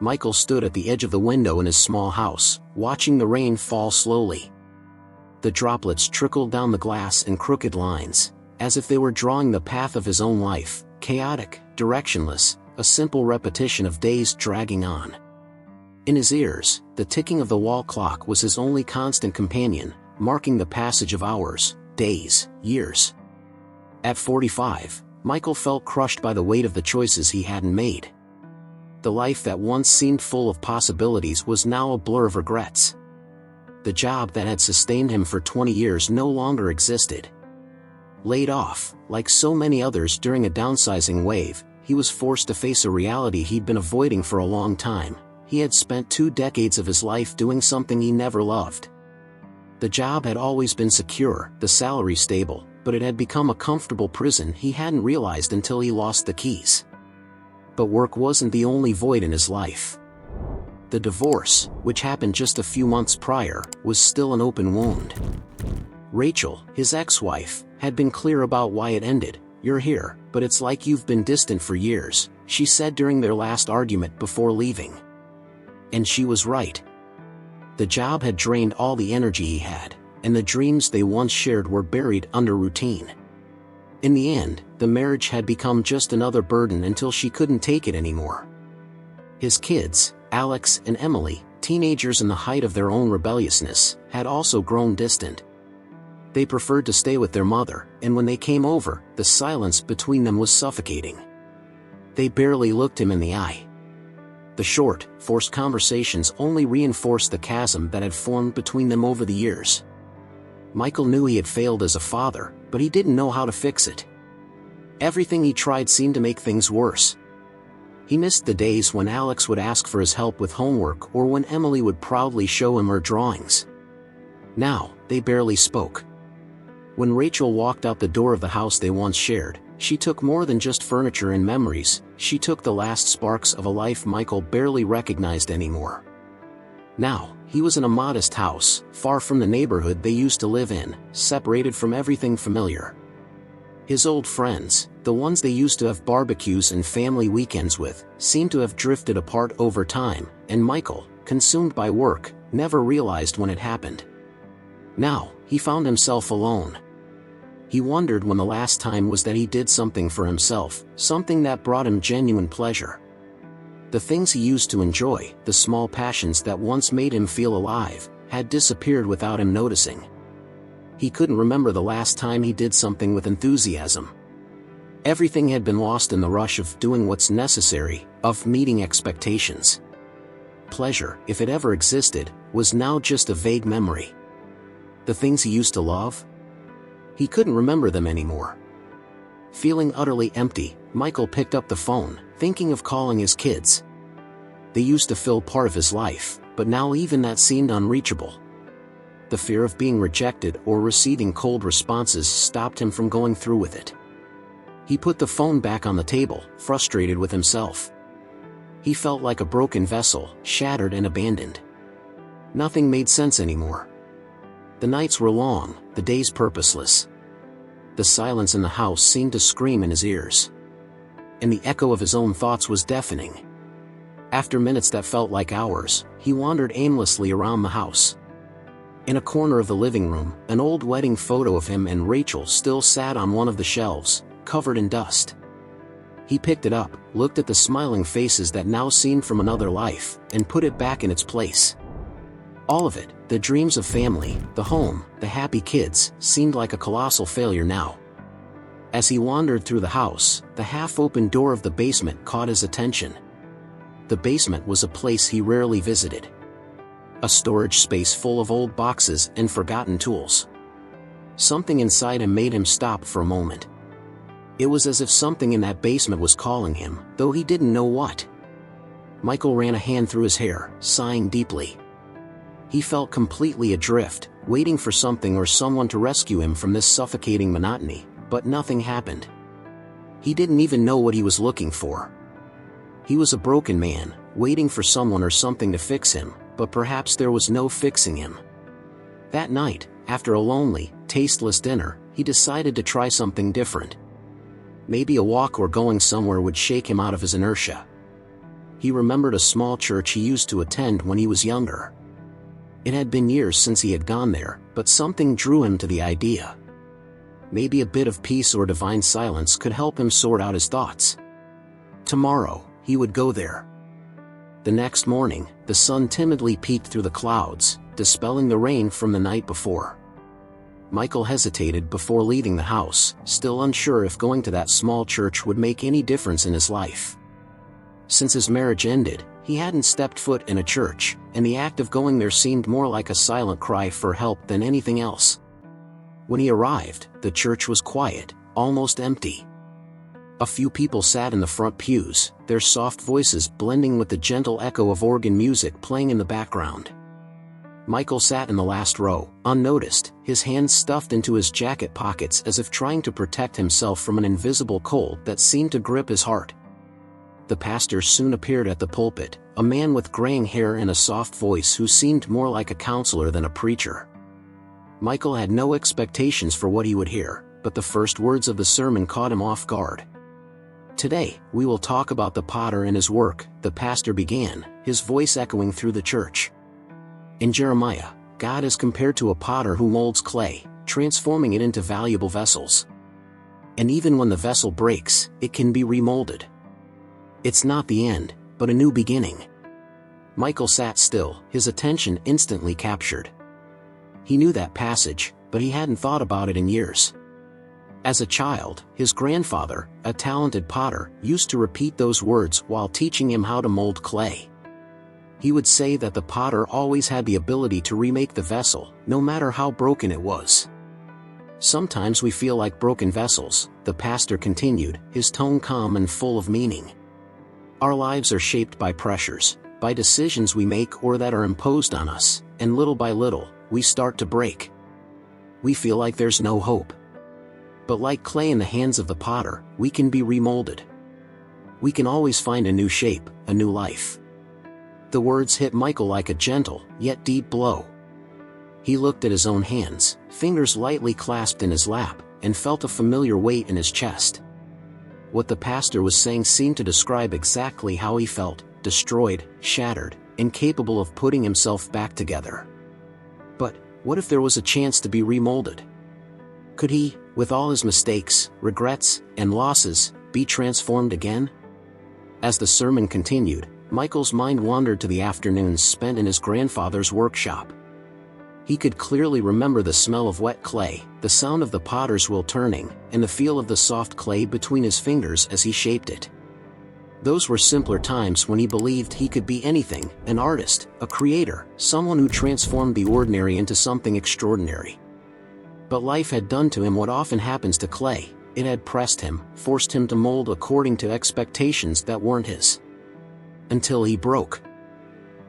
Michael stood at the edge of the window in his small house, watching the rain fall slowly. The droplets trickled down the glass in crooked lines, as if they were drawing the path of his own life, chaotic, directionless, a simple repetition of days dragging on. In his ears, the ticking of the wall clock was his only constant companion, marking the passage of hours, days, years. At 45, Michael felt crushed by the weight of the choices he hadn't made. The life that once seemed full of possibilities was now a blur of regrets. The job that had sustained him for 20 years no longer existed. Laid off, like so many others during a downsizing wave, he was forced to face a reality he'd been avoiding for a long time. He had spent 2 decades of his life doing something he never loved. The job had always been secure, the salary stable, but it had become a comfortable prison he hadn't realized until he lost the keys. But work wasn't the only void in his life. The divorce, which happened just a few months prior, was still an open wound. Rachel, his ex-wife, had been clear about why it ended. "You're here, but it's like you've been distant for years," she said during their last argument before leaving. And she was right. The job had drained all the energy he had, and the dreams they once shared were buried under routine. In the end, the marriage had become just another burden until she couldn't take it anymore. His kids, Alex and Emily, teenagers in the height of their own rebelliousness, had also grown distant. They preferred to stay with their mother, and when they came over, the silence between them was suffocating. They barely looked him in the eye. The short, forced conversations only reinforced the chasm that had formed between them over the years. Michael knew he had failed as a father, but he didn't know how to fix it. Everything he tried seemed to make things worse. He missed the days when Alex would ask for his help with homework or when Emily would proudly show him her drawings. Now, they barely spoke. When Rachel walked out the door of the house they once shared, she took more than just furniture and memories. She took the last sparks of a life Michael barely recognized anymore. Now, he was in a modest house, far from the neighborhood they used to live in, separated from everything familiar. His old friends, the ones they used to have barbecues and family weekends with, seemed to have drifted apart over time, and Michael, consumed by work, never realized when it happened. Now, he found himself alone. He wondered when the last time was that he did something for himself, something that brought him genuine pleasure. The things he used to enjoy, the small passions that once made him feel alive, had disappeared without him noticing. He couldn't remember the last time he did something with enthusiasm. Everything had been lost in the rush of doing what's necessary, of meeting expectations. Pleasure, if it ever existed, was now just a vague memory. The things he used to love? He couldn't remember them anymore. Feeling utterly empty, Michael picked up the phone, thinking of calling his kids. They used to fill part of his life, but now even that seemed unreachable. The fear of being rejected or receiving cold responses stopped him from going through with it. He put the phone back on the table, frustrated with himself. He felt like a broken vessel, shattered and abandoned. Nothing made sense anymore. The nights were long, the days purposeless. The silence in the house seemed to scream in his ears. And the echo of his own thoughts was deafening. After minutes that felt like hours, he wandered aimlessly around the house. In a corner of the living room, an old wedding photo of him and Rachel still sat on one of the shelves, covered in dust. He picked it up, looked at the smiling faces that now seemed from another life, and put it back in its place. All of it, the dreams of family, the home, the happy kids, seemed like a colossal failure now. As he wandered through the house, the half-open door of the basement caught his attention. The basement was a place he rarely visited. A storage space full of old boxes and forgotten tools. Something inside him made him stop for a moment. It was as if something in that basement was calling him, though he didn't know what. Michael ran a hand through his hair, sighing deeply. He felt completely adrift, waiting for something or someone to rescue him from this suffocating monotony, but nothing happened. He didn't even know what he was looking for. He was a broken man, waiting for someone or something to fix him, but perhaps there was no fixing him. That night, after a lonely, tasteless dinner, he decided to try something different. Maybe a walk or going somewhere would shake him out of his inertia. he remembered a small church he used to attend when he was younger. It had been years since he had gone there, but something drew him to the idea. Maybe a bit of peace or divine silence could help him sort out his thoughts. Tomorrow, he would go there. The next morning, the sun timidly peeked through the clouds, dispelling the rain from the night before. Michael hesitated before leaving the house, still unsure if going to that small church would make any difference in his life. Since his marriage ended, he hadn't stepped foot in a church, and the act of going there seemed more like a silent cry for help than anything else. When he arrived, the church was quiet, almost empty. A few people sat in the front pews, their soft voices blending with the gentle echo of organ music playing in the background. Michael sat in the last row, unnoticed, his hands stuffed into his jacket pockets as if trying to protect himself from an invisible cold that seemed to grip his heart. The pastor soon appeared at the pulpit, a man with graying hair and a soft voice who seemed more like a counselor than a preacher. Michael had no expectations for what he would hear, but the first words of the sermon caught him off guard. "Today, we will talk about the potter and his work," the pastor began, his voice echoing through the church. In Jeremiah, God is compared to a potter who molds clay, transforming it into valuable vessels. And even when the vessel breaks, it can be remolded. It's not the end, but a new beginning. Michael sat still, his attention instantly captured. He knew that passage, but he hadn't thought about it in years. As a child, his grandfather, a talented potter, used to repeat those words while teaching him how to mold clay. He would say that the potter always had the ability to remake the vessel, no matter how broken it was. "Sometimes we feel like broken vessels," the pastor continued, his tone calm and full of meaning. "Our lives are shaped by pressures, by decisions we make or that are imposed on us, and little by little, we start to break. We feel like there's no hope. But like clay in the hands of the potter, we can be remolded. We can always find a new shape, a new life." The words hit Michael like a gentle, yet deep blow. He looked at his own hands, fingers lightly clasped in his lap, and felt a familiar weight in his chest. What the pastor was saying seemed to describe exactly how he felt, destroyed, shattered, incapable of putting himself back together. But what if there was a chance to be remolded? Could he, with all his mistakes, regrets, and losses, be transformed again? As the sermon continued, Michael's mind wandered to the afternoons spent in his grandfather's workshop. He could clearly remember the smell of wet clay, the sound of the potter's wheel turning, and the feel of the soft clay between his fingers as he shaped it. Those were simpler times when he believed he could be anything, an artist, a creator, someone who transformed the ordinary into something extraordinary. But life had done to him what often happens to clay. It had pressed him, forced him to mold according to expectations that weren't his. Until he broke.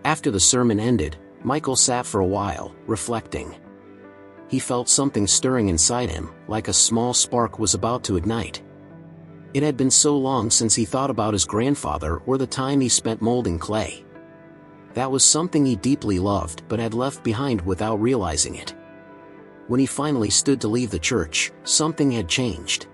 After the sermon ended, Michael sat for a while, reflecting. He felt something stirring inside him, like a small spark was about to ignite. It had been so long since he thought about his grandfather or the time he spent molding clay. That was something he deeply loved but had left behind without realizing it. When he finally stood to leave the church, something had changed.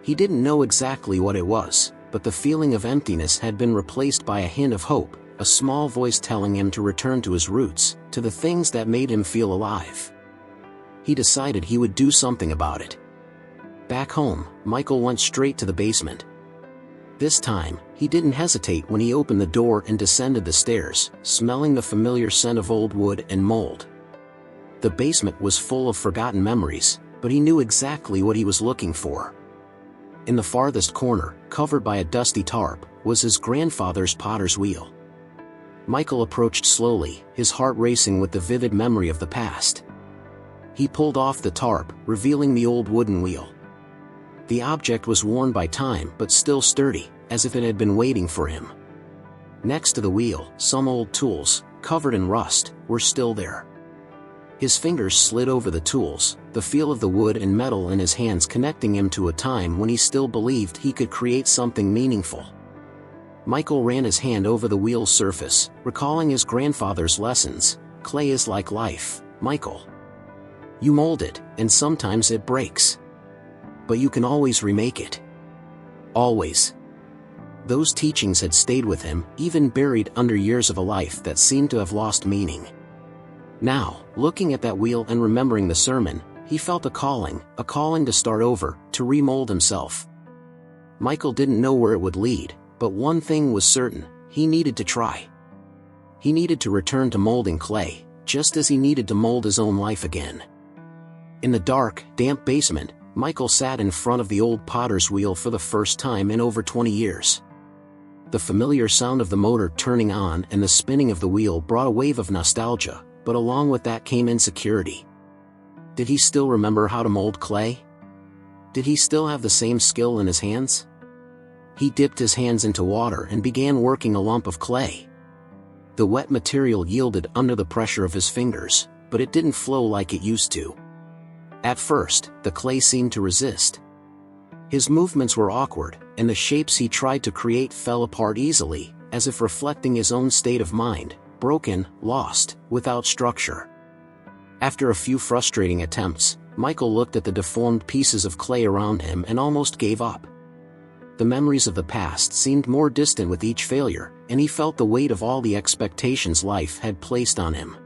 He didn't know exactly what it was, but the feeling of emptiness had been replaced by a hint of hope, a small voice telling him to return to his roots, to the things that made him feel alive. He decided he would do something about it. Back home, Michael went straight to the basement. This time, he didn't hesitate when he opened the door and descended the stairs, smelling the familiar scent of old wood and mold. The basement was full of forgotten memories, but he knew exactly what he was looking for. In the farthest corner, covered by a dusty tarp, was his grandfather's potter's wheel. Michael approached slowly, his heart racing with the vivid memory of the past. He pulled off the tarp, revealing the old wooden wheel. The object was worn by time but still sturdy, as if it had been waiting for him. Next to the wheel, some old tools, covered in rust, were still there. His fingers slid over the tools, the feel of the wood and metal in his hands connecting him to a time when he still believed he could create something meaningful. Michael ran his hand over the wheel's surface, recalling his grandfather's lessons. "Clay is like life, Michael. You mold it, and sometimes it breaks. But you can always remake it. Always." Those teachings had stayed with him, even buried under years of a life that seemed to have lost meaning. Now, looking at that wheel and remembering the sermon, he felt a calling to start over, to remold himself. Michael didn't know where it would lead, but one thing was certain: he needed to try. He needed to return to molding clay, just as he needed to mold his own life again. In the dark, damp basement, Michael sat in front of the old potter's wheel for the first time in over 20 years. The familiar sound of the motor turning on and the spinning of the wheel brought a wave of nostalgia, but along with that came insecurity. Did he still remember how to mold clay? Did he still have the same skill in his hands? He dipped his hands into water and began working a lump of clay. The wet material yielded under the pressure of his fingers, but it didn't flow like it used to. At first, the clay seemed to resist. His movements were awkward, and the shapes he tried to create fell apart easily, as if reflecting his own state of mind: broken, lost, without structure. After a few frustrating attempts, Michael looked at the deformed pieces of clay around him and almost gave up. The memories of the past seemed more distant with each failure, and he felt the weight of all the expectations life had placed on him.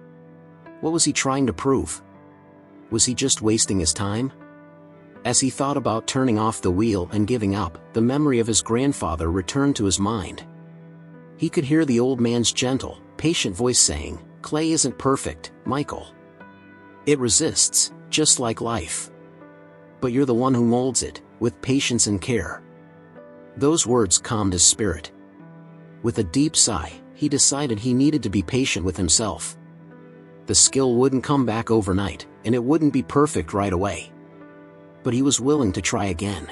What was he trying to prove? Was he just wasting his time? As he thought about turning off the wheel and giving up, the memory of his grandfather returned to his mind. He could hear the old man's gentle, patient voice saying, "Clay isn't perfect, Michael. It resists, just like life. But you're the one who molds it, with patience and care." Those words calmed his spirit. With a deep sigh, he decided he needed to be patient with himself. The skill wouldn't come back overnight, and it wouldn't be perfect right away. But he was willing to try again.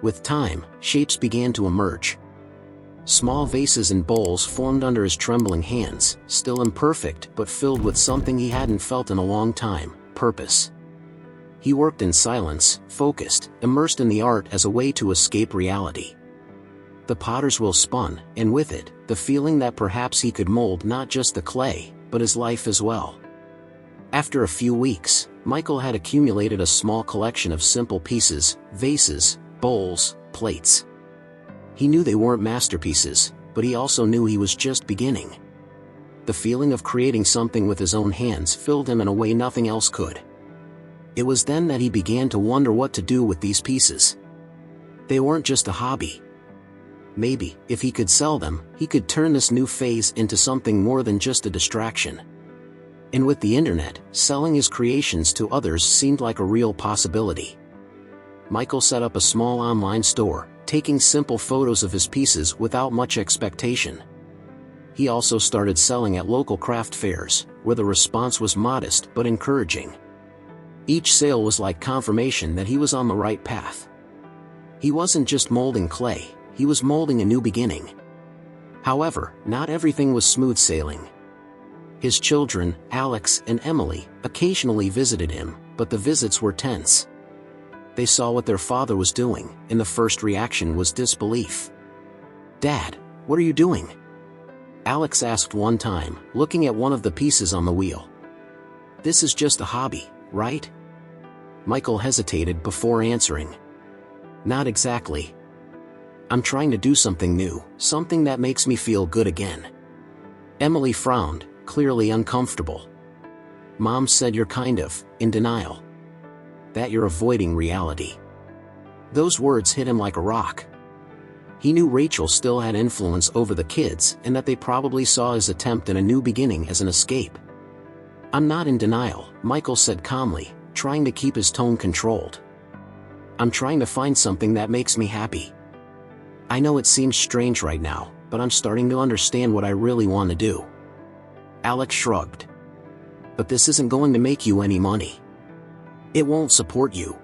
With time, shapes began to emerge. Small vases and bowls formed under his trembling hands, still imperfect but filled with something he hadn't felt in a long time: purpose. He worked in silence, focused, immersed in the art as a way to escape reality. The potter's wheel spun, and with it, the feeling that perhaps he could mold not just the clay, but his life as well. After a few weeks, Michael had accumulated a small collection of simple pieces: vases, bowls, plates. He knew they weren't masterpieces, but he also knew he was just beginning. The feeling of creating something with his own hands filled him in a way nothing else could. It was then that he began to wonder what to do with these pieces. They weren't just a hobby. Maybe, if he could sell them, he could turn this new phase into something more than just a distraction. And with the internet, selling his creations to others seemed like a real possibility. Michael set up a small online store, taking simple photos of his pieces without much expectation. He also started selling at local craft fairs, where the response was modest but encouraging. Each sale was like confirmation that he was on the right path. He wasn't just molding clay, he was molding a new beginning. However, not everything was smooth sailing. His children, Alex and Emily, occasionally visited him, but the visits were tense. They saw what their father was doing, and the first reaction was disbelief. "Dad, what are you doing?" Alex asked one time, looking at one of the pieces on the wheel. "This is just a hobby, right?" Michael hesitated before answering. "Not exactly. I'm trying to do something new, something that makes me feel good again." Emily frowned, clearly uncomfortable. "Mom said you're kind of in denial. That you're avoiding reality." Those words hit him like a rock. He knew Rachel still had influence over the kids and that they probably saw his attempt at a new beginning as an escape. "I'm not in denial," Michael said calmly, trying to keep his tone controlled. "I'm trying to find something that makes me happy. I know it seems strange right now, but I'm starting to understand what I really want to do." Alex shrugged. "But this isn't going to make you any money. It won't support you.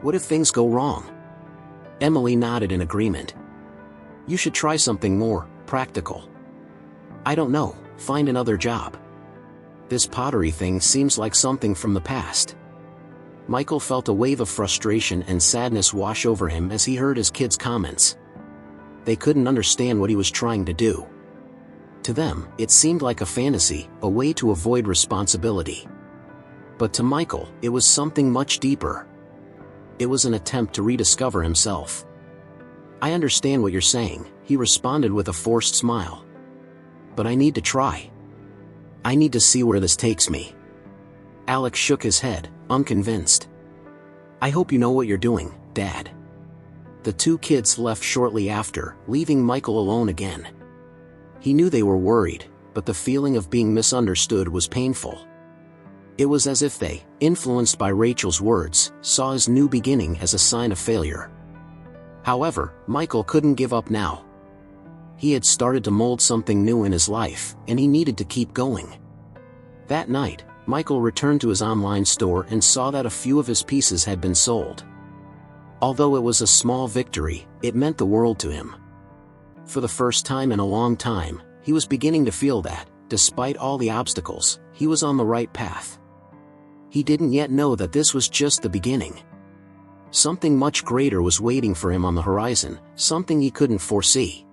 What if things go wrong?" Emily nodded in agreement. "You should try something more practical. I don't know, find another job. This pottery thing seems like something from the past." Michael felt a wave of frustration and sadness wash over him as he heard his kids' comments. They couldn't understand what he was trying to do. To them, it seemed like a fantasy, a way to avoid responsibility. But to Michael, it was something much deeper. It was an attempt to rediscover himself. I understand what you're saying, he responded with a forced smile. But I need to try. I need to see where this takes me. Alex shook his head, unconvinced. I hope you know what you're doing, Dad. The two kids left shortly after, leaving Michael alone again. He knew they were worried, but the feeling of being misunderstood was painful. It was as if they, influenced by Rachel's words, saw his new beginning as a sign of failure. However, Michael couldn't give up now. He had started to mold something new in his life, and he needed to keep going. That night, Michael returned to his online store and saw that a few of his pieces had been sold. Although it was a small victory, it meant the world to him. For the first time in a long time, he was beginning to feel that, despite all the obstacles, he was on the right path. He didn't yet know that this was just the beginning. Something much greater was waiting for him on the horizon, something he couldn't foresee.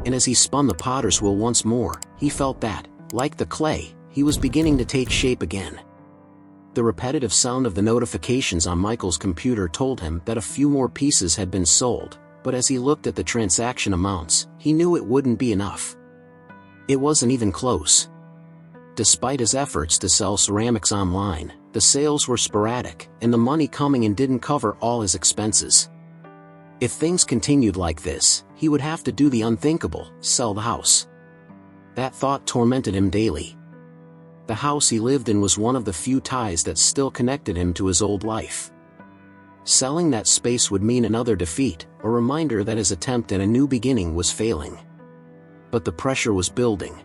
And as he spun the potter's wheel once more, he felt that, like the clay, he was beginning to take shape again. The repetitive sound of the notifications on Michael's computer told him that a few more pieces had been sold, but as he looked at the transaction amounts, he knew it wouldn't be enough. It wasn't even close. Despite his efforts to sell ceramics online, the sales were sporadic, and the money coming in didn't cover all his expenses. If things continued like this, he would have to do the unthinkable, sell the house. That thought tormented him daily. The house he lived in was one of the few ties that still connected him to his old life. Selling that space would mean another defeat, a reminder that his attempt at a new beginning was failing. But the pressure was building.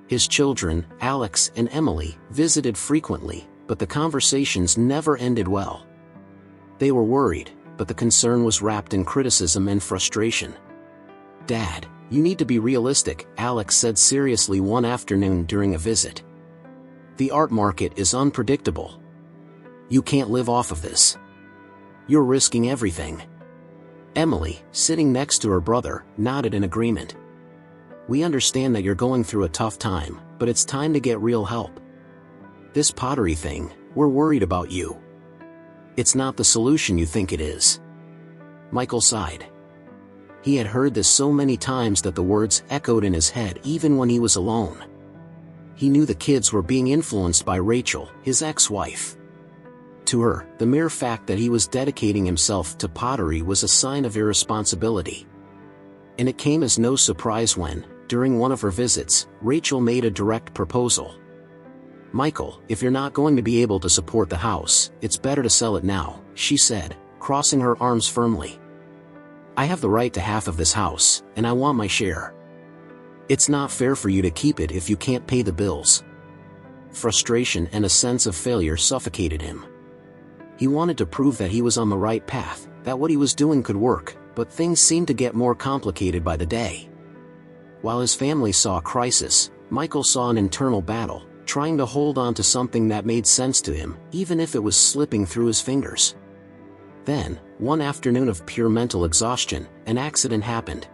His children, Alex and Emily, visited frequently, but the conversations never ended well. They were worried, but the concern was wrapped in criticism and frustration. Dad, you need to be realistic, Alex said seriously one afternoon during a visit. The art market is unpredictable. You can't live off of this. You're risking everything. Emily, sitting next to her brother, nodded in agreement. We understand that you're going through a tough time, but it's time to get real help. This pottery thing, we're worried about you. It's not the solution you think it is. Michael sighed. He had heard this so many times that the words echoed in his head even when he was alone. He knew the kids were being influenced by Rachel, his ex-wife. To her, the mere fact that he was dedicating himself to pottery was a sign of irresponsibility. And it came as no surprise when, during one of her visits, Rachel made a direct proposal. Michael, if you're not going to be able to support the house, it's better to sell it now, she said, crossing her arms firmly. I have the right to half of this house, and I want my share. It's not fair for you to keep it if you can't pay the bills. Frustration and a sense of failure suffocated him. He wanted to prove that he was on the right path, that what he was doing could work, but things seemed to get more complicated by the day. While his family saw a crisis, Michael saw an internal battle, trying to hold on to something that made sense to him, even if it was slipping through his fingers. Then, one afternoon of pure mental exhaustion, an accident happened.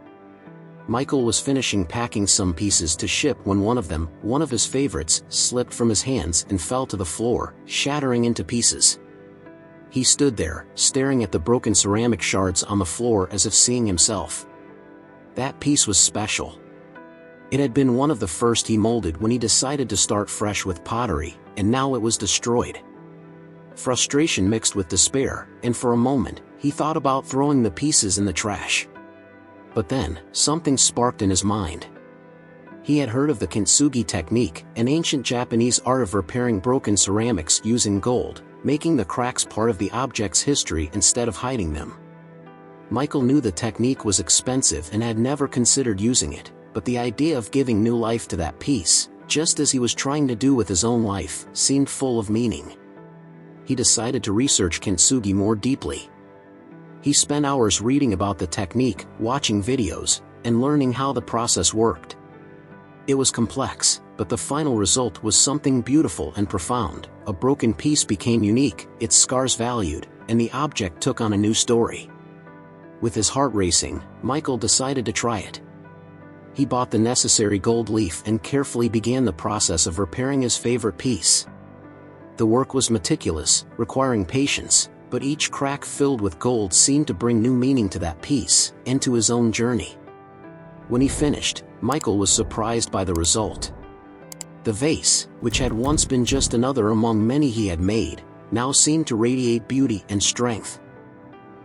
Michael was finishing packing some pieces to ship when one of them, one of his favorites, slipped from his hands and fell to the floor, shattering into pieces. He stood there, staring at the broken ceramic shards on the floor as if seeing himself. That piece was special. It had been one of the first he molded when he decided to start fresh with pottery, and now it was destroyed. Frustration mixed with despair, and for a moment, he thought about throwing the pieces in the trash. But then, something sparked in his mind. He had heard of the kintsugi technique, an ancient Japanese art of repairing broken ceramics using gold, making the cracks part of the object's history instead of hiding them. Michael knew the technique was expensive and had never considered using it, but the idea of giving new life to that piece, just as he was trying to do with his own life, seemed full of meaning. He decided to research kintsugi more deeply. He spent hours reading about the technique, watching videos, and learning how the process worked. It was complex, but the final result was something beautiful and profound. A broken piece became unique, its scars valued, and the object took on a new story. With his heart racing, Michael decided to try it. He bought the necessary gold leaf and carefully began the process of repairing his favorite piece. The work was meticulous, requiring patience, but each crack filled with gold seemed to bring new meaning to that piece, and to his own journey. When he finished, Michael was surprised by the result. The vase, which had once been just another among many he had made, now seemed to radiate beauty and strength.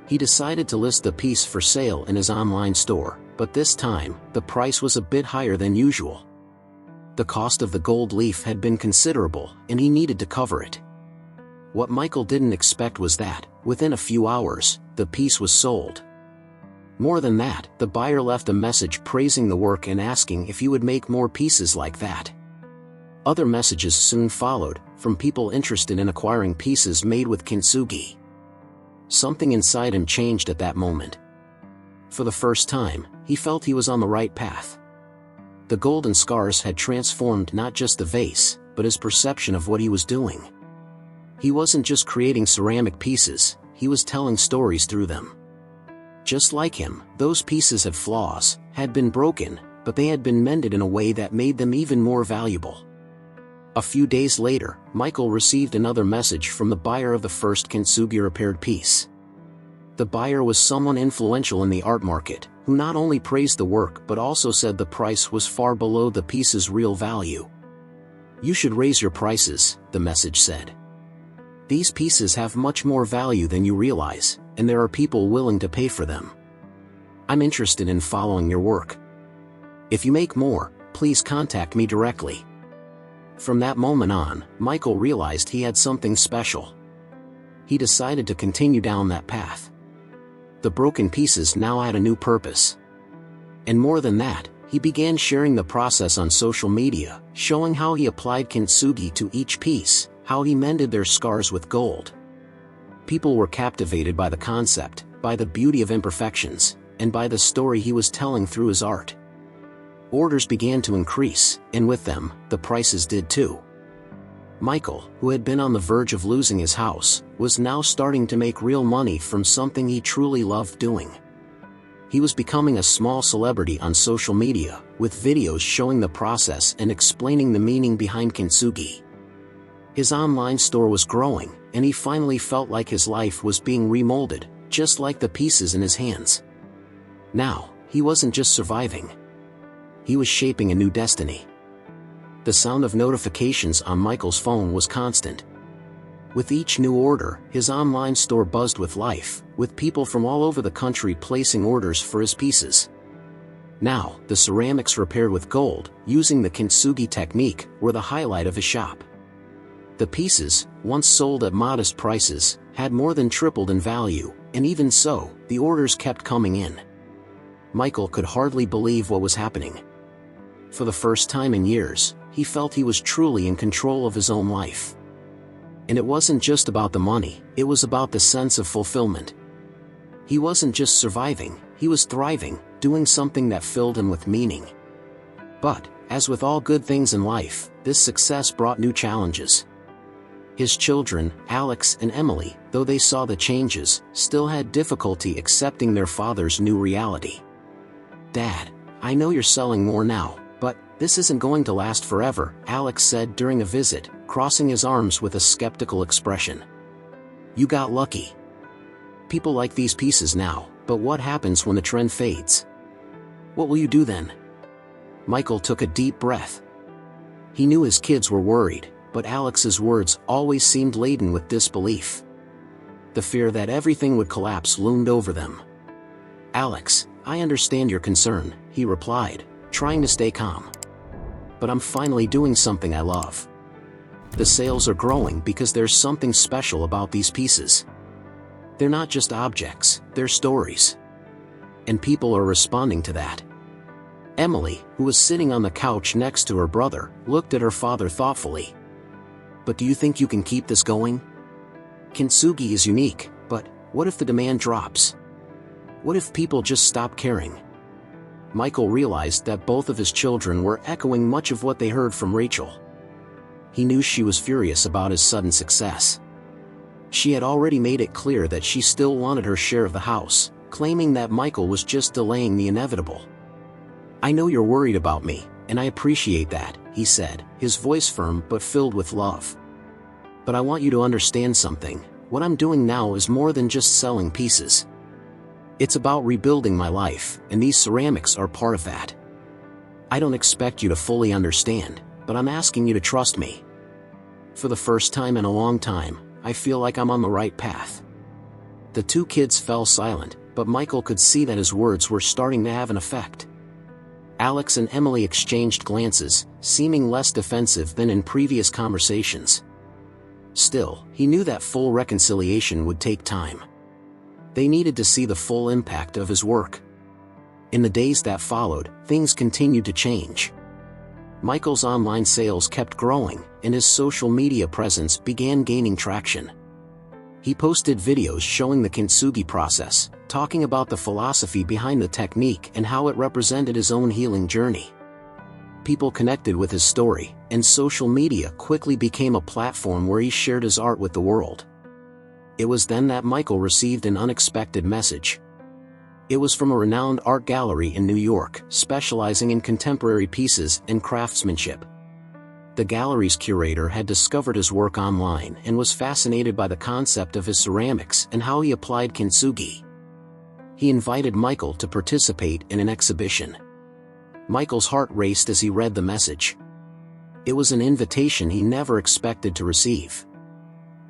He decided to list the piece for sale in his online store, but this time, the price was a bit higher than usual. The cost of the gold leaf had been considerable, and he needed to cover it. What Michael didn't expect was that, within a few hours, the piece was sold. More than that, the buyer left a message praising the work and asking if he would make more pieces like that. Other messages soon followed, from people interested in acquiring pieces made with kintsugi. Something inside him changed at that moment. For the first time, he felt he was on the right path. The golden scars had transformed not just the vase, but his perception of what he was doing. He wasn't just creating ceramic pieces, he was telling stories through them. Just like him, those pieces had flaws, had been broken, but they had been mended in a way that made them even more valuable. A few days later, Michael received another message from the buyer of the first kintsugi repaired piece. The buyer was someone influential in the art market, who not only praised the work but also said the price was far below the piece's real value. "You should raise your prices," the message said. "These pieces have much more value than you realize, and there are people willing to pay for them. I'm interested in following your work. If you make more, please contact me directly." From that moment on, Michael realized he had something special. He decided to continue down that path. The broken pieces now had a new purpose. And more than that, he began sharing the process on social media, showing how he applied kintsugi to each piece, how he mended their scars with gold. People were captivated by the concept, by the beauty of imperfections, and by the story he was telling through his art. Orders began to increase, and with them, the prices did too. Michael, who had been on the verge of losing his house, was now starting to make real money from something he truly loved doing. He was becoming a small celebrity on social media, with videos showing the process and explaining the meaning behind kintsugi. His online store was growing, and he finally felt like his life was being remolded, just like the pieces in his hands. Now, he wasn't just surviving. He was shaping a new destiny. The sound of notifications on Michael's phone was constant. With each new order, his online store buzzed with life, with people from all over the country placing orders for his pieces. Now, the ceramics repaired with gold, using the kintsugi technique, were the highlight of his shop. The pieces, once sold at modest prices, had more than tripled in value, and even so, the orders kept coming in. Michael could hardly believe what was happening. For the first time in years, he felt he was truly in control of his own life. And it wasn't just about the money, it was about the sense of fulfillment. He wasn't just surviving, he was thriving, doing something that filled him with meaning. But, as with all good things in life, this success brought new challenges. His children, Alex and Emily, though they saw the changes, still had difficulty accepting their father's new reality. "Dad, I know you're selling more now, but this isn't going to last forever," Alex said during a visit, crossing his arms with a skeptical expression. "You got lucky. People like these pieces now, but what happens when the trend fades? What will you do then?" Michael took a deep breath. He knew his kids were worried, but Alex's words always seemed laden with disbelief. The fear that everything would collapse loomed over them. "Alex, I understand your concern," he replied, trying to stay calm. "But I'm finally doing something I love. The sales are growing because there's something special about these pieces. They're not just objects, they're stories. And people are responding to that." Emily, who was sitting on the couch next to her brother, looked at her father thoughtfully. "But do you think you can keep this going? Kintsugi is unique, but what if the demand drops? What if people just stop caring?" Michael realized that both of his children were echoing much of what they heard from Rachel. He knew she was furious about his sudden success. She had already made it clear that she still wanted her share of the house, claiming that Michael was just delaying the inevitable. "I know you're worried about me, and I appreciate that," he said, his voice firm but filled with love. "But I want you to understand something, what I'm doing now is more than just selling pieces. It's about rebuilding my life, and these ceramics are part of that. I don't expect you to fully understand, but I'm asking you to trust me. For the first time in a long time, I feel like I'm on the right path." The two kids fell silent, but Michael could see that his words were starting to have an effect. Alex and Emily exchanged glances, seeming less defensive than in previous conversations. Still, he knew that full reconciliation would take time. They needed to see the full impact of his work. In the days that followed, things continued to change. Michael's online sales kept growing, and his social media presence began gaining traction. He posted videos showing the kintsugi process, talking about the philosophy behind the technique and how it represented his own healing journey. People connected with his story, and social media quickly became a platform where he shared his art with the world. It was then that Michael received an unexpected message. It was from a renowned art gallery in New York, specializing in contemporary pieces and craftsmanship. The gallery's curator had discovered his work online and was fascinated by the concept of his ceramics and how he applied kintsugi. He invited Michael to participate in an exhibition. Michael's heart raced as he read the message. It was an invitation he never expected to receive.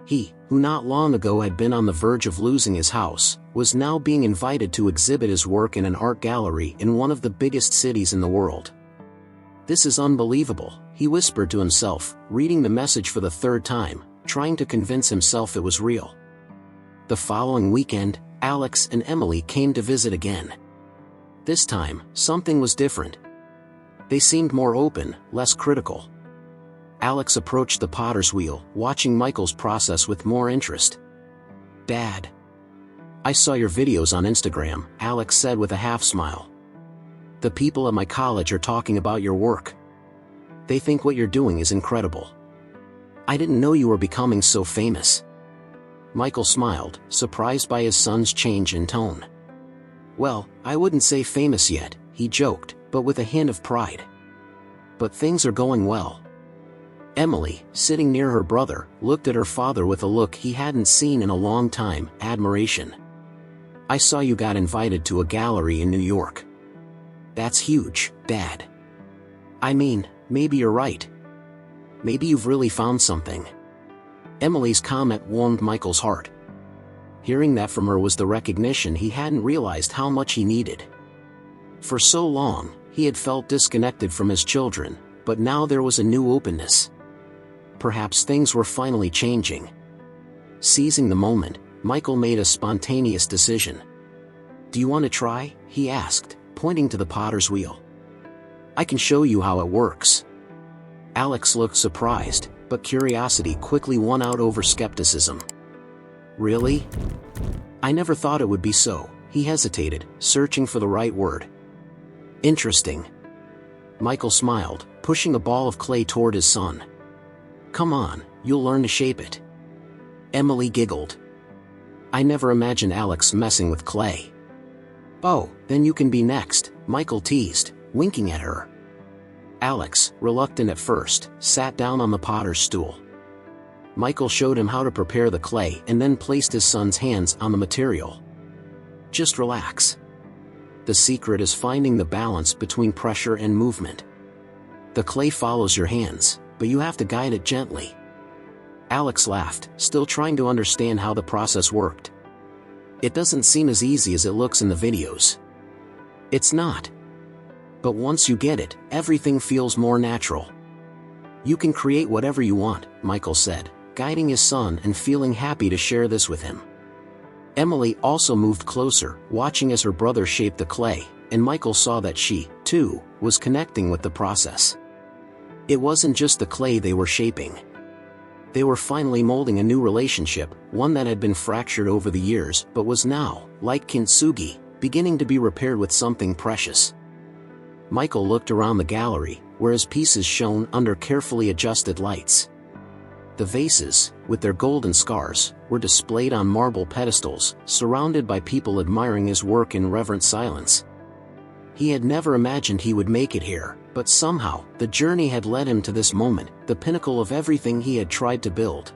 He, who not long ago had been on the verge of losing his house, was now being invited to exhibit his work in an art gallery in one of the biggest cities in the world. "This is unbelievable," he whispered to himself, reading the message for the third time, trying to convince himself it was real. The following weekend, Alex and Emily came to visit again. This time, something was different. They seemed more open, less critical. Alex approached the potter's wheel, watching Michael's process with more interest. "Dad, I saw your videos on Instagram," Alex said with a half-smile. "The people at my college are talking about your work. They think what you're doing is incredible. I didn't know you were becoming so famous." Michael smiled, surprised by his son's change in tone. "Well, I wouldn't say famous yet," he joked, but with a hint of pride. "But things are going well." Emily, sitting near her brother, looked at her father with a look he hadn't seen in a long time, admiration. "I saw you got invited to a gallery in New York. That's huge, Dad. I mean, maybe you're right. Maybe you've really found something." Emily's comment warmed Michael's heart. Hearing that from her was the recognition he hadn't realized how much he needed. For so long, he had felt disconnected from his children, but now there was a new openness. Perhaps things were finally changing. Seizing the moment, Michael made a spontaneous decision. "Do you want to try?" he asked, pointing to the potter's wheel. "I can show you how it works." Alex looked surprised, but curiosity quickly won out over skepticism. "Really? I never thought it would be so," he hesitated, searching for the right word. "Interesting." Michael smiled, pushing a ball of clay toward his son. "Come on, you'll learn to shape it." Emily giggled. "I never imagined Alex messing with clay." "Oh, then you can be next," Michael teased, winking at her. Alex, reluctant at first, sat down on the potter's stool. Michael showed him how to prepare the clay and then placed his son's hands on the material. "Just relax. The secret is finding the balance between pressure and movement. The clay follows your hands, but you have to guide it gently." Alex laughed, still trying to understand how the process worked. "It doesn't seem as easy as it looks in the videos." "It's not. But once you get it, everything feels more natural. You can create whatever you want," Michael said, guiding his son and feeling happy to share this with him. Emily also moved closer, watching as her brother shaped the clay, and Michael saw that she, too, was connecting with the process. It wasn't just the clay they were shaping. They were finally molding a new relationship, one that had been fractured over the years but was now, like kintsugi, beginning to be repaired with something precious. Michael looked around the gallery, where his pieces shone under carefully adjusted lights. The vases, with their golden scars, were displayed on marble pedestals, surrounded by people admiring his work in reverent silence. He had never imagined he would make it here, but somehow, the journey had led him to this moment, the pinnacle of everything he had tried to build.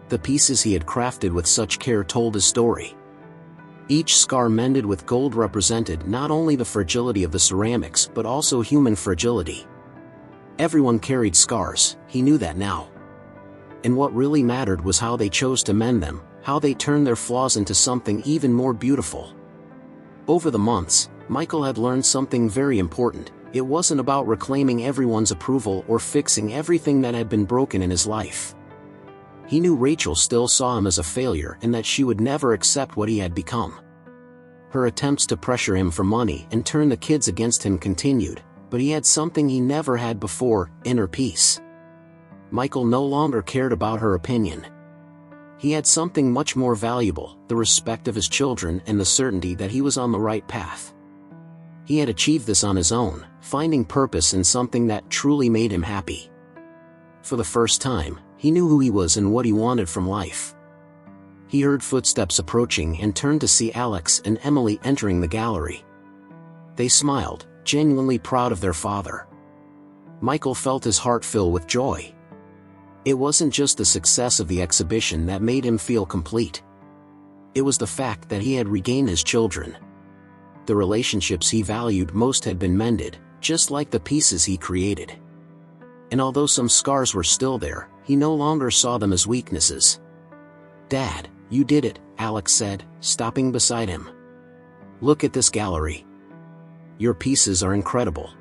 The pieces he had crafted with such care told his story. Each scar mended with gold represented not only the fragility of the ceramics but also human fragility. Everyone carried scars, he knew that now. And what really mattered was how they chose to mend them, how they turned their flaws into something even more beautiful. Over the months, Michael had learned something very important. It wasn't about reclaiming everyone's approval or fixing everything that had been broken in his life. He knew Rachel still saw him as a failure and that she would never accept what he had become. Her attempts to pressure him for money and turn the kids against him continued, but he had something he never had before: inner peace. Michael no longer cared about her opinion. He had something much more valuable: the respect of his children and the certainty that he was on the right path. He had achieved this on his own, finding purpose in something that truly made him happy. For the first time, he knew who he was and what he wanted from life. He heard footsteps approaching and turned to see Alex and Emily entering the gallery. They smiled, genuinely proud of their father. Michael felt his heart fill with joy. It wasn't just the success of the exhibition that made him feel complete. It was the fact that he had regained his children. The relationships he valued most had been mended, just like the pieces he created. And although some scars were still there, he no longer saw them as weaknesses. "Dad, you did it," Alex said, stopping beside him. "Look at this gallery. Your pieces are incredible."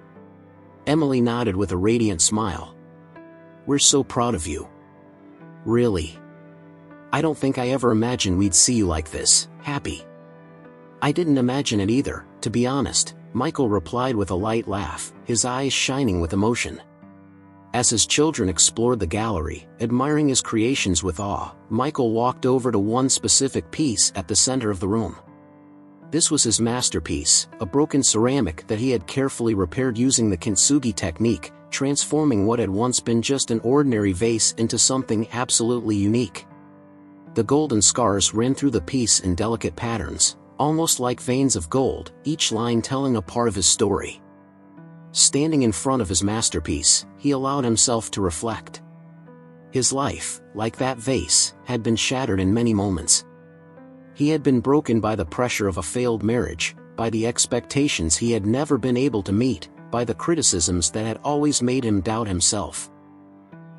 Emily nodded with a radiant smile. "We're so proud of you." "Really? I don't think I ever imagined we'd see you like this, happy." "I didn't imagine it either, to be honest," Michael replied with a light laugh, his eyes shining with emotion. As his children explored the gallery, admiring his creations with awe, Michael walked over to one specific piece at the center of the room. This was his masterpiece, a broken ceramic that he had carefully repaired using the kintsugi technique, transforming what had once been just an ordinary vase into something absolutely unique. The golden scars ran through the piece in delicate patterns, almost like veins of gold, each line telling a part of his story. Standing in front of his masterpiece, he allowed himself to reflect. His life, like that vase, had been shattered in many moments. He had been broken by the pressure of a failed marriage, by the expectations he had never been able to meet, by the criticisms that had always made him doubt himself.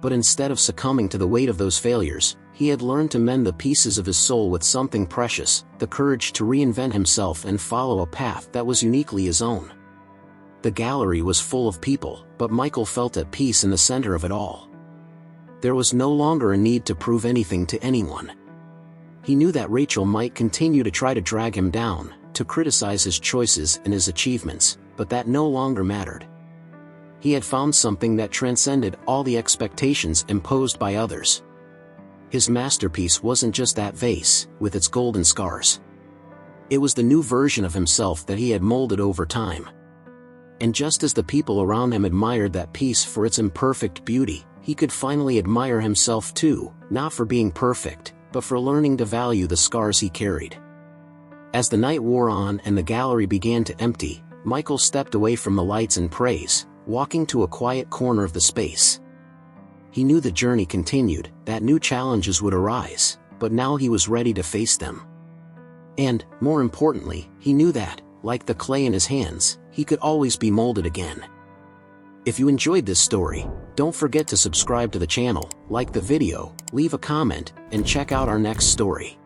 But instead of succumbing to the weight of those failures, he had learned to mend the pieces of his soul with something precious: the courage to reinvent himself and follow a path that was uniquely his own. The gallery was full of people, but Michael felt at peace in the center of it all. There was no longer a need to prove anything to anyone. He knew that Rachel might continue to try to drag him down, to criticize his choices and his achievements, but that no longer mattered. He had found something that transcended all the expectations imposed by others. His masterpiece wasn't just that vase, with its golden scars. It was the new version of himself that he had molded over time. And just as the people around him admired that piece for its imperfect beauty, he could finally admire himself too, not for being perfect, but for learning to value the scars he carried. As the night wore on and the gallery began to empty, Michael stepped away from the lights and praise, walking to a quiet corner of the space. He knew the journey continued, that new challenges would arise, but now he was ready to face them. And, more importantly, he knew that, like the clay in his hands, he could always be molded again. If you enjoyed this story, don't forget to subscribe to the channel, like the video, leave a comment, and check out our next story.